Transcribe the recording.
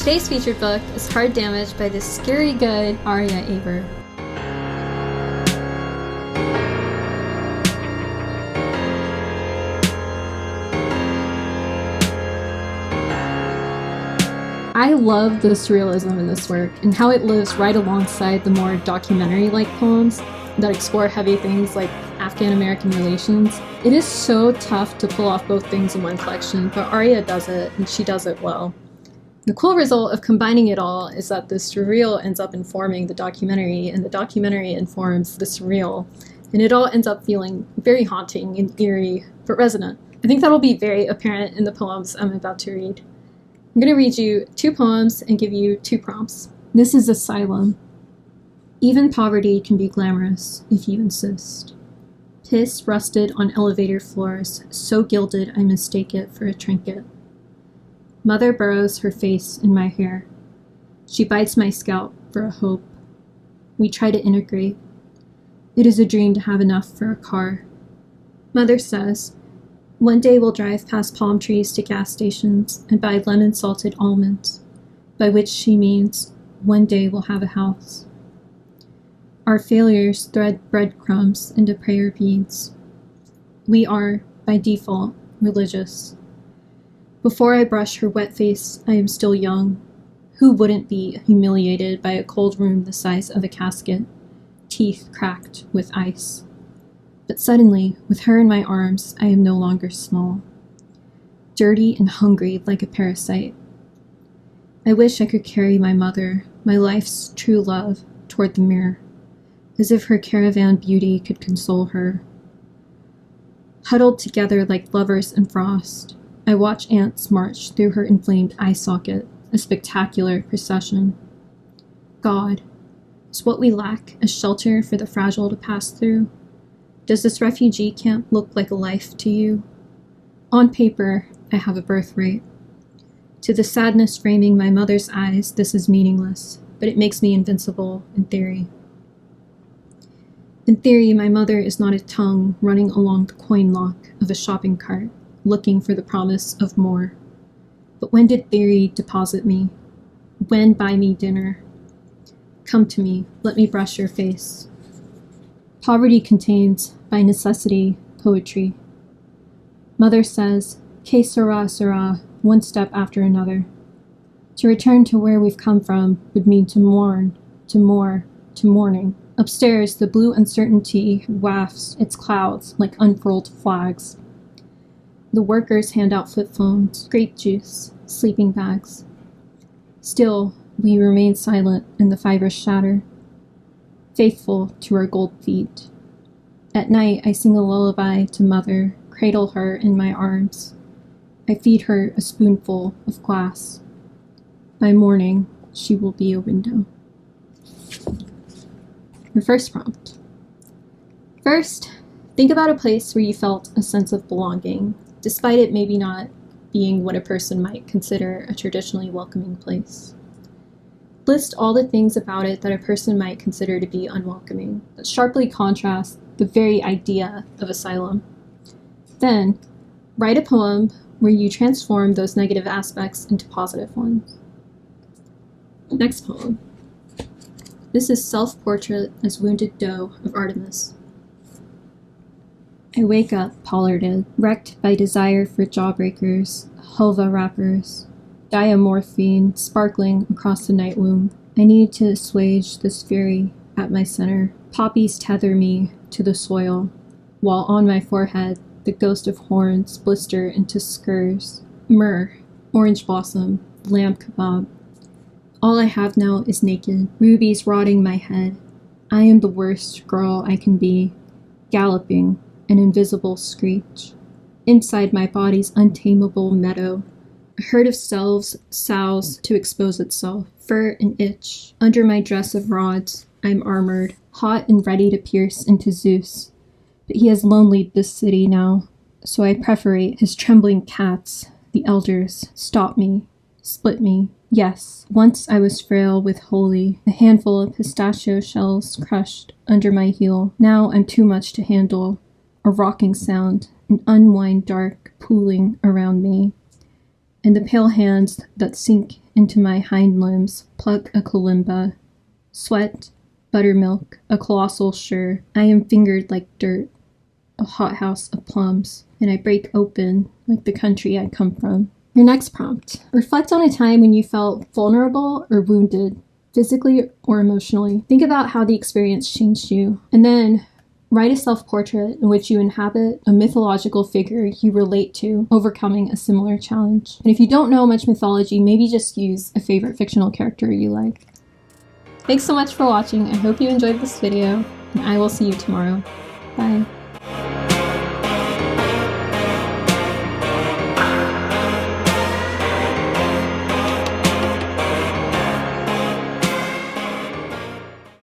Today's featured book is Hard Damage by the scary good Aria Aber. I love the surrealism in this work and how it lives right alongside the more documentary-like poems that explore heavy things like Afghan American relations. It is so tough to pull off both things in one collection, but Aria does it, and she does it well. The cool result of combining it all is that the surreal ends up informing the documentary, and the documentary informs the surreal, and it all ends up feeling very haunting and eerie, but resonant. I think that'll be very apparent in the poems I'm about to read. I'm going to read you 2 poems and give you 2 prompts. This is Asylum. Even poverty can be glamorous if you insist. Piss rusted on elevator floors, so gilded I mistake it for a trinket. Mother burrows her face in my hair. She bites my scalp for a hope. We try to integrate. It is a dream to have enough for a car. Mother says, one day we'll drive past palm trees to gas stations and buy lemon-salted almonds, by which she means one day we'll have a house. Our failures thread breadcrumbs into prayer beads. We are, by default, religious. Before I brush her wet face, I am still young. Who wouldn't be humiliated by a cold room the size of a casket, teeth cracked with ice? But suddenly, with her in my arms, I am no longer small. Dirty and hungry like a parasite. I wish I could carry my mother, my life's true love, toward the mirror, as if her caravan beauty could console her. Huddled together like lovers in frost, I watch ants march through her inflamed eye socket, a spectacular procession. God, is what we lack a shelter for the fragile to pass through? Does this refugee camp look like a life to you? On paper, I have a birthright. To the sadness framing my mother's eyes, this is meaningless, but it makes me invincible in theory. In theory, my mother is not a tongue running along the coin lock of a shopping cart, looking for the promise of more. But when did theory deposit me? When buy me dinner? Come to me, let me brush your face. Poverty contains, by necessity, poetry. Mother says, que sera, sera, one step after another. To return to where we've come from would mean to mourn, to more, to mourning. Upstairs, the blue uncertainty wafts its clouds like unfurled flags. The workers hand out flip phones, grape juice, sleeping bags. Still, we remain silent and the fibers shatter, faithful to our gold feet. At night, I sing a lullaby to mother, cradle her in my arms. I feed her a spoonful of glass. By morning, she will be a window. Your first prompt. First, think about a place where you felt a sense of belonging, despite it maybe not being what a person might consider a traditionally welcoming place. List all the things about it that a person might consider to be unwelcoming, that sharply contrast the very idea of asylum. Then, write a poem where you transform those negative aspects into positive ones. Next poem. This is Self-Portrait as Wounded Doe of Artemis. I wake up pollarded, wrecked by desire for jawbreakers, hulva wrappers, diamorphine sparkling across the night womb. I need to assuage this fury at my center. Poppies tether me to the soil, while on my forehead the ghost of horns blister into skurs. Myrrh, orange blossom, lamb kebab. All I have now is naked, rubies rotting my head. I am the worst girl I can be, galloping, an invisible screech. Inside my body's untamable meadow, a herd of selves sows to expose itself, fur and itch. Under my dress of rods, I'm armored, hot and ready to pierce into Zeus. But he has lonelied this city now, so I perforate his trembling cats, the elders, stop me, split me. Yes, once I was frail with holy, a handful of pistachio shells crushed under my heel. Now I'm too much to handle. A rocking sound, an unwind dark pooling around me, and the pale hands that sink into my hind limbs, pluck a kalimba, sweat, buttermilk, a colossal sure. I am fingered like dirt, a hothouse of plums, and I break open like the country I come from. Your next prompt. Reflect on a time when you felt vulnerable or wounded, physically or emotionally. Think about how the experience changed you, and then write a self-portrait in which you inhabit a mythological figure you relate to overcoming a similar challenge. And if you don't know much mythology, maybe just use a favorite fictional character you like. Thanks so much for watching. I hope you enjoyed this video, and I will see you tomorrow. Bye.